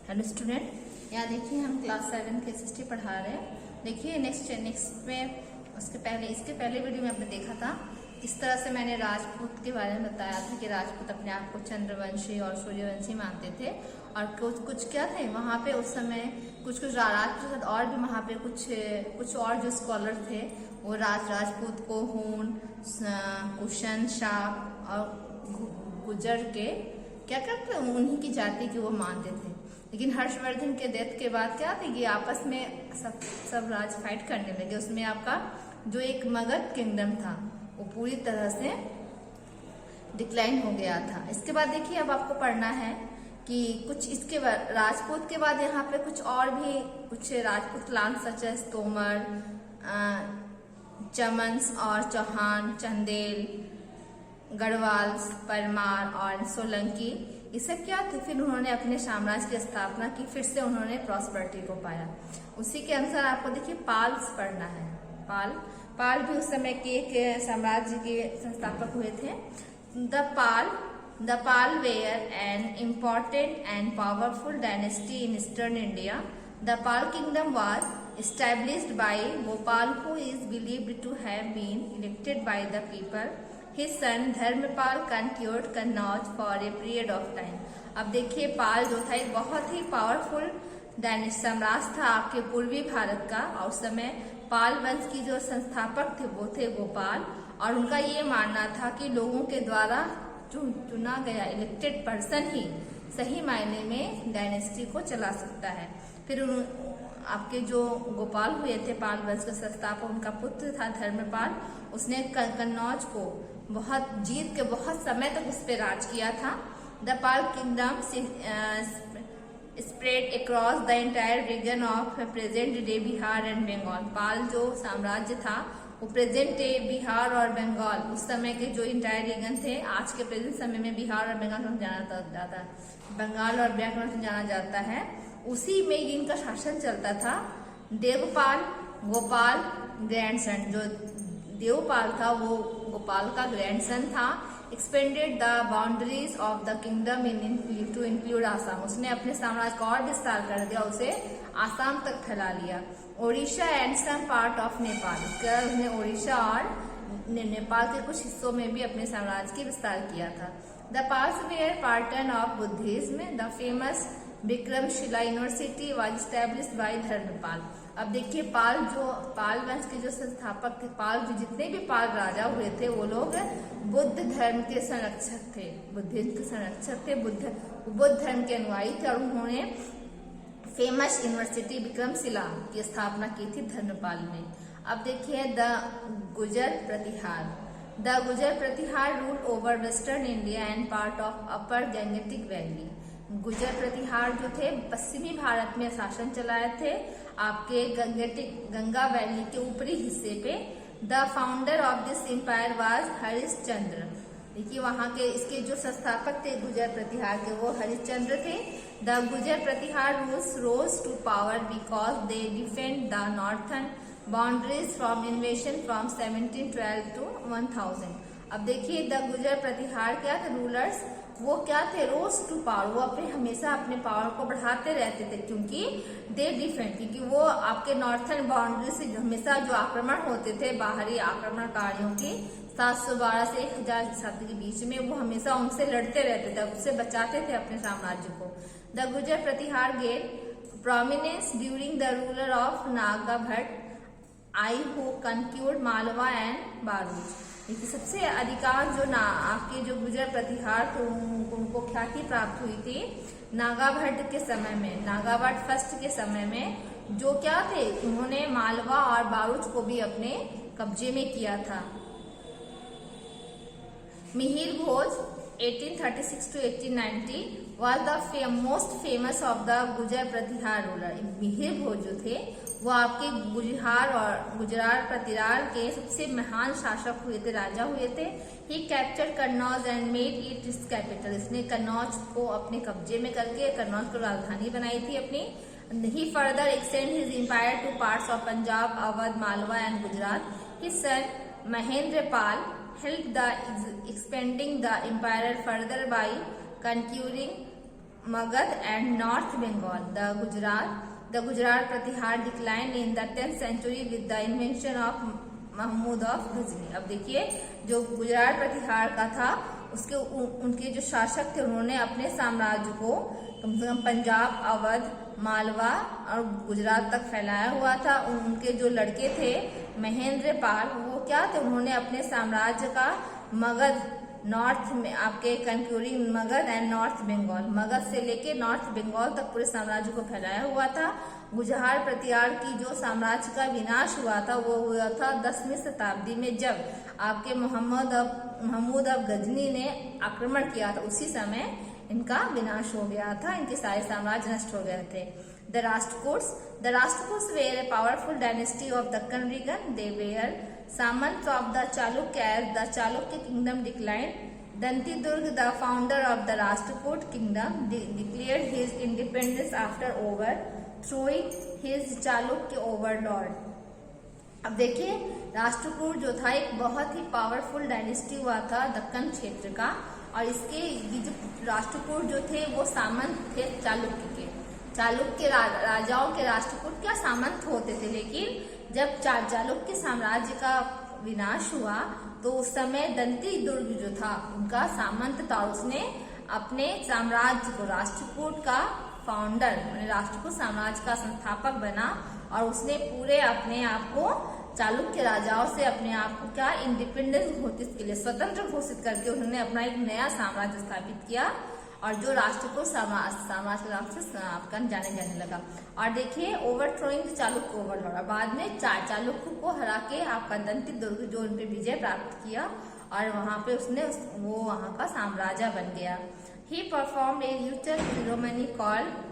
Hello student, यहाँ देखिए हम क्लास 7 के SST पढ़ा रहे हैं। देखिए नेक्स्ट में इसके पहले वीडियो में आपने देखा था किस तरह से मैंने राजपूत के बारे में बताया था कि राजपूत अपने आप को चंद्रवंशी और सूर्यवंशी मानते थे और कुछ क्या थे वहाँ पे उस समय कुछ राजपूत और भी वहाँ पे कुछ और जो स्कॉलर थे वो राजपूत को हून, कुशन, शाप और गुजर के क्या करते उन्हीं की जाति की वो मानते थे। लेकिन हर्षवर्धन के डेथ के बाद क्या थे कि आपस में सब राज फाइट करने लगे। उसमें आपका जो एक मगध किंगडम था वो पूरी तरह से डिक्लाइन हो गया था। इसके बाद देखिए अब आपको पढ़ना है कि कुछ इसके बाद राजपूत के बाद यहाँ पे कुछ और भी कुछ Rajput clan such as Tomar, Chaman और चौहान, चंदेल, गढ़वाल, परमार और सोलंकी, ये सब क्या थे। फिर उन्होंने अपने साम्राज्य की स्थापना की, फिर से उन्होंने प्रॉस्पेरिटी को पाया। उसी के अनुसार आपको देखिए पाल्स पढ़ना है। पाल भी उस समय के एक साम्राज्य के संस्थापक हुए थे। The Pala were an important and powerful dynasty in eastern India. The Pala kingdom was established by Gopal, who is believed to have been elected by the people. His son Dharmapala conquered Kannauj for a period of time. अब देखिए पाल जो था एक बहुत ही powerful साम्राज्य था आपके पूर्वी भारत का, और उस समय पाल वंश की जो संस्थापक थे वो थे गोपाल, और उनका ये मानना था कि लोगों के द्वारा चुना गया इलेक्टेड पर्सन ही सही मायने में डायनेस्टी को चला सकता है। फिर आपके जो गोपाल हुए थे पाल वंश के संस्थापक, उनका पुत्र था धर्मपाल। उसने कन्नौज को जीत के बहुत समय तक उस पर राज किया था। The Pala kingdom spread across the entire region of present day Bihar and Bengal. Pala जो साम्राज्य था वो प्रेजेंट डे बिहार और बंगाल, उस समय के जो इंटायर रीजन थे, आज के प्रेजेंट समय में बिहार और बंगाल को जाना जाता है, बंगाल और बिहार से जाना जाता है, उसी में इनका शासन चलता था। देवपाल गोपाल ग्रैंडसन, जो देवपाल था वो गोपाल का ग्रैंडसन था। Expanded the boundaries of the kingdom to include Assam. उसने अपने साम्राज्य का और विस्तार कर दिया, उसे आसाम तक फैला लिया। Odisha and some part of Nepal, उसने ओडिशा और नेपाल के कुछ हिस्सों में भी अपने साम्राज्य की विस्तार किया था। The Palas were patron of Buddhism. The famous Vikramashila university was established by Dharmapala. अब देखिए पाल वंश के जो संस्थापक थे, पाल जो जितने भी पाल राजा हुए थे वो लोग बुद्ध धर्म के संरक्षक थे, बुद्धिज्म के संरक्षक थे, बुद्ध धर्म के अनुयायी थे, और उन्होंने फेमस यूनिवर्सिटी विक्रमशिला की स्थापना की थी धर्मपाल ने। अब देखिए the Gurjara Pratihara. The Gurjara Pratihara rule over western India and part of upper Gangetic valley. Gurjara Pratihara जो थे पश्चिमी भारत में शासन चलाए थे आपके गंगा वैली के ऊपरी हिस्से पे। The founder of this empire was Harishchandra. देखिए वहां के इसके जो संस्थापक थे गुजर प्रतिहार के वो हरिश्चंद्र थे। The Gurjara Pratihara rules rose to power because they defend the northern boundaries from invasion from 1712 to 1000। अब देखिए द गुजर प्रतिहार क्या थे रूलर्स, वो क्या थे रोज टू पावर, वो हमेशा अपने पावर को बढ़ाते रहते थे, क्योंकि दे डिफेंड, क्योंकि वो आपके नॉर्थर्न बाउंड्री से हमेशा जो आक्रमण होते थे बाहरी आक्रमणकारियों की 712 से 1000 ईस्वी के बीच में, वो हमेशा उनसे लड़ते रहते थे, उससे बचाते थे अपने साम्राज्य को। The Gurjara Pratihara get prominence during the ruler of Naga Bhatta I who conquered Malwa and Barud. देखिए सबसे अधिकांश जो आपके जो गुजर प्रतिहार थे उनको ख्याति प्राप्त हुई थी नागाभट्ट के समय में, नागाभट्ट फर्स्ट के समय में, जो क्या थे उन्होंने मालवा और बारूच को भी अपने कब्जे में किया था। मिहिर भोज 1836 to 1890 was the most famous of the गुजर प्रतिहार रूलर। मिहिर भोज जो थे वो आपके गुजरात प्रतिहार के सबसे महान शासक हुए थे, राजा हुए थे। He captured Kannauj and made it its capital. इसने कन्नौज को अपने कब्जे में करके कन्नौज को राजधानी बनाई थी अपनी। He further extend his empire to parts of Punjab, Awadh, Malwa and Gujarat. His son Mahendrapala helped the expanding the empire further by conquering Magad and North Bengal. The Gujarat Pratihar declined in the 10th century with the invention of Mahmud of Ghazni. अब देखिए जो गुजरात प्रतिहार का था उसके उनके जो शासक थे उन्होंने अपने साम्राज्य को कम से कम पंजाब, अवध, मालवा और गुजरात तक फैलाया हुआ था। उनके जो लड़के थे महेंद्र पाल, वो क्या थे, उन्होंने अपने साम्राज्य का मगध, नॉर्थ में आपके conquering Magadha and north Bengal, Magadha से लेके नॉर्थ बंगाल तक पूरे साम्राज्य को फैलाया हुआ था। गुजरात प्रतिहार की जो साम्राज्य का विनाश हुआ था वो हुआ था 10वीं शताब्दी में, जब आपके महमूद अब गजनी ने आक्रमण किया था। उसी समय इनका विनाश हो गया था, इनके सारे साम्राज्य नष्ट हो गए थे। The Rashtrakuts were a powerful dynasty of Deccan region. They were Samants of the Chalukya. As the Chalukya kingdom declined, Dantidurg, the founder of the Rashtrakoot kingdom, declared his independence after overthrowing his Chalukya overlord. अब देखिए राष्ट्रकूट जो था एक बहुत ही powerful dynasty हुआ था दक्कन क्षेत्र का, और इसके जो राष्ट्रकूट जो थे वो सामंत थे चालुक्य राजाओं के राष्ट्रकूट क्या सामंत होते थे। लेकिन जब चालुक्य साम्राज्य का विनाश हुआ तो उस समय दंती दुर्ग जो था उनका सामंत था, उसने अपने साम्राज्य को राष्ट्रकूट का फाउंडर राष्ट्रकूट साम्राज्य का संस्थापक बना, और उसने पूरे अपने आप को चालुक्य राजाओं से अपने आप को क्या इंडिपेंडेंस घोषित के लिए स्वतंत्र घोषित करके उन्होंने अपना एक नया साम्राज्य स्थापित किया, और जो राष्ट्रकूट साम्राज्य के नाम से आपका जाने लगा। और देखिए ओवरथ्रोइंग चालुक्य ओवरलॉर्ड, बाद में चालुक्य को हरा के आपका दंती दुर्ग जो उन पे विजय प्राप्त किया, और वहां पे उसने वो वहां का साम्राज्य बन गया। ही performed a ritual ceremony called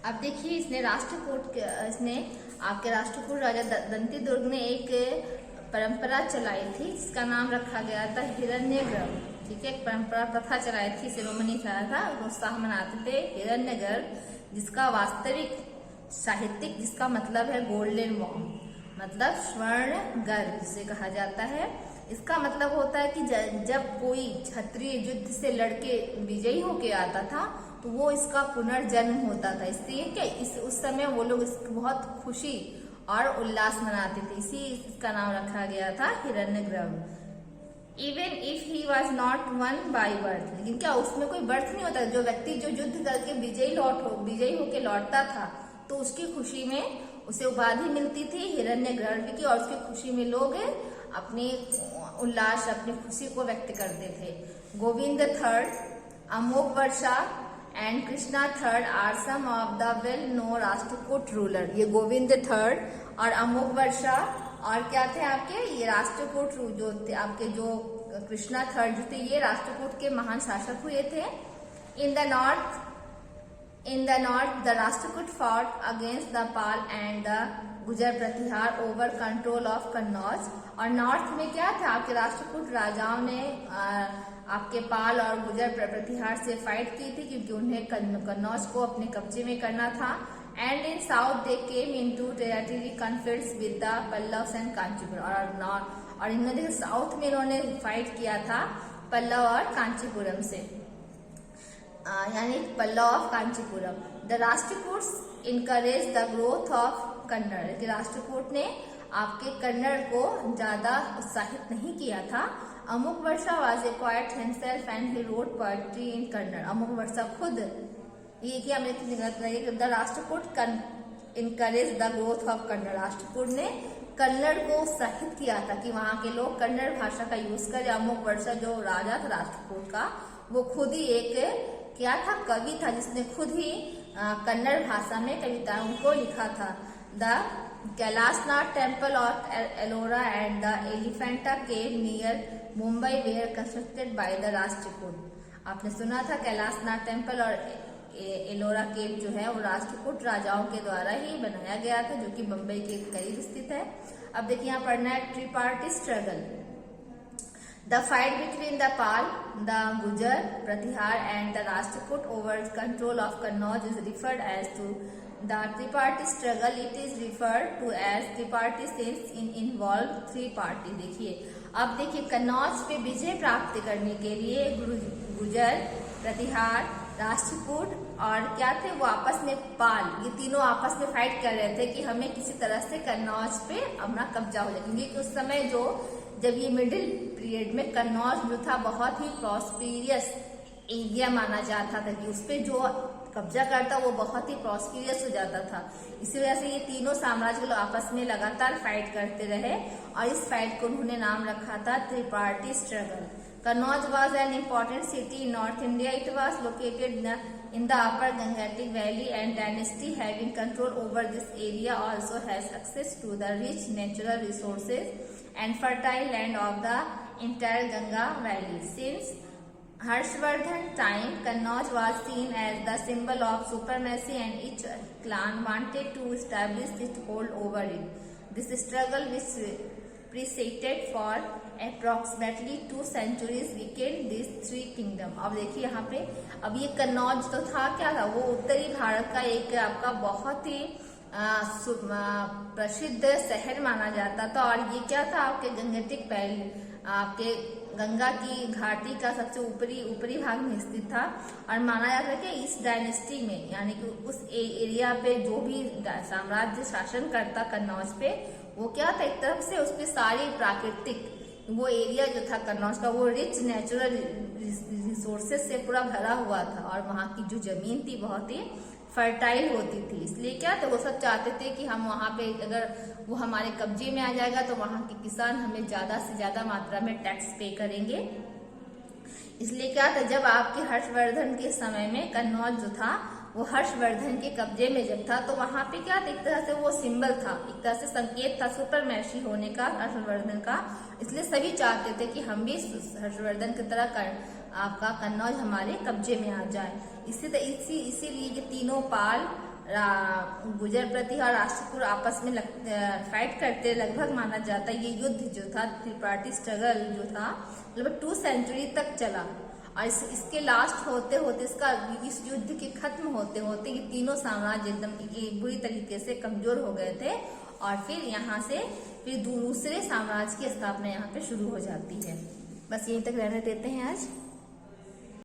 अब देखिए इसने आपके राष्ट्रकूट राजा दंती दुर्ग ने एक परंपरा चलाई थी जिसका नाम रखा गया था हिरण्यगर्भ। ठीक है, एक परंपरा प्रथा चलाई थी, सेरेमनी चलाया था, उत्साह मनाते थे हिरण्यगर्भ, जिसका वास्तविक साहित्यिक जिसका मतलब है गोल्डन वॉर्म, मतलब स्वर्ण गर्भ जिसे कहा जाता है। इसका मतलब होता है कि जब कोई क्षत्रिय युद्ध से लड़के विजयी होके आता था तो वो इसका पुनर्जन्म होता था, इसलिए कि उस समय वो लोग बहुत खुशी और उल्लास मनाते थे, इसी इसका नाम रखा गया था Hiranyagarbha. Even if he was not one by birth, लेकिन क्या उसमें कोई बर्थ नहीं होता, जो व्यक्ति जो युद्ध करके विजयी होके लौटता था तो उसकी खुशी में उसे उपाधि मिलती थी हिरण्यगर्भ की, और उसकी खुशी में लोग अपनी उल्लास अपनी खुशी को व्यक्त करते थे। Govinda III, Amoghavarsha and Krishna III are some of the well known Rashtrakuta ruler. ये गोविंद III और अमोघ वर्षा और क्या थे आपके ये राष्ट्रकूट जो थे आपके जो कृष्णा III जो थे ये राष्ट्रकूट के महान शासक हुए थे। In the north the Rashtrakuta fought against the Pal and the Gurjara Pratihara over control of Kannauj. और नॉर्थ में क्या था आपके राष्ट्रकूट राजाओं ने आपके पाल और गुजर प्रतिहार से फाइट की थी, क्योंकि उन्हें कन्नौज को अपने कब्जे में करना था। And in south they came into territory conflicts with the Pallavas and Kanchipuram, और इन्होंने साउथ में इन्होंने फाइट किया था पल्लव और कांचीपुरम से, यानी Pallava of Kanchipuram. The Rashtrakutas encourage the growth of Kannada, कि राष्ट्रकूट ने आपके कन्नड़ को ज्यादा उत्साहित नहीं किया था। Amoghavarsha was a poet himself and he wrote poetry in Kannada. Amoghavarsha खुद ये क्या the Rashtrakuta encourage the growth of Kannada, Rashtrakuta ने कन्नड़ को उत्साहित किया था कि वहां के लोग कन्नड़ भाषा का यूज करें। अमोघ वर्षा जो राजा था राष्ट्रकूट का वो खुद ही एक क्या था कवि था, जिसने खुद ही कन्नड़ भाषा में कविताओं को लिखा था। The Kailashnath temple of Ellora and the Elephanta cave near Mumbai were constructed by the Rashtrakuta. आपने सुना था कैलाशनाथ टेम्पल और एलोरा केव जो है वो राष्ट्रकूट राजाओं के द्वारा ही बनाया गया था, जो कि मुंबई के करीब स्थित है। अब देखिए यहाँ पढ़ना है tripartite struggle. The fight between the Pala, the Gurjara Pratihara and the Rashtrakuta over control of Kannauj is referred as to The tripartite struggle it is referred to as tripartite since it involved three parties। देखिए अब देखिए कन्नौज पे विजय प्राप्त करने के लिए गुर्जर, प्रतिहार, राष्ट्रकूट और क्या थे वो आपस में पाल, ये तीनों आपस में फाइट कर रहे थे कि हमें किसी तरह से कन्नौज पे अपना कब्जा हो जाए, क्योंकि उस समय जब ये मिडिल पीरियड में कन्नौज जो था बहुत ही प्रॉस्पेरियस एरिया माना जाता था कि उस पे जो कब्जा करता वो बहुत ही प्रॉस्पेरियस हो जाता था। इसी वजह से ये तीनों साम्राज्य लोग आपस में लगातार फाइट करते रहे और इस फाइट को उन्होंने नाम रखा था tripartite struggle. Kannauj was an important city in north India. It was located in the upper Gangetic Valley and dynasty having control over this area also has access to the rich natural resources and fertile land of the entire Ganga Valley. Since Harshvardhan time, Kannauj was seen as the symbol of supremacy and each clan wanted to establish its hold over it. This struggle, which preceded for approximately 2 centuries, weakened these three kingdoms। अब देखिए यहाँ पे अब ये कन्नौज तो था क्या था, वो उत्तरी भारत का एक आपका बहुत ही प्रसिद्ध शहर माना जाता था और ये क्या था आपके गंगेटिक वैली, आपके गंगा की घाटी का सबसे ऊपरी भाग में स्थित था और माना जाता है कि इस डायनेस्टी में यानी कि उस एरिया पे जो भी साम्राज्य शासन करता कन्नौज पे वो क्या था, एक तरफ से उसके सारी प्राकृतिक वो एरिया जो था कन्नौज का वो रिच नेचुरल रिसोर्सेज से पूरा भरा हुआ था और वहाँ की जो जमीन थी बहुत ही फर्टाइल होती थी। इसलिए क्या था वो सब चाहते थे कि हम वहाँ पे अगर वो हमारे कब्जे में आ जाएगा तो वहाँ के किसान हमें ज्यादा से ज्यादा मात्रा में टैक्स पे करेंगे। इसलिए क्या था जब आपके हर्षवर्धन के समय में कन्नौज जो था वो हर्षवर्धन के कब्जे में जब था तो वहां पे क्या था, एक तरह से वो सिंबल था, एक तरह से संकेत था सुपरमैसी होने का हर्षवर्धन का। इसलिए सभी चाहते थे कि हम भी हर्षवर्धन की तरह आपका कन्नौज हमारे कब्जे में आ जाए। इसीलिए ये तीनों पाल, गुर्जर, प्रतिहार, राष्ट्रकूट आपस में फाइट करते लगभग माना जाता है। ये युद्ध जो था त्रिपार्टी स्ट्रगल जो था लगभग 2 सेंचुरी तक चला और इसके लास्ट होते होते इस युद्ध के खत्म होते होते ये तीनों साम्राज्य एकदम बुरी तरीके से कमजोर हो गए थे और फिर यहाँ से फिर दूसरे साम्राज्य की स्थापना यहाँ पे शुरू हो जाती है। बस यहीं तक रहने देते हैं आज।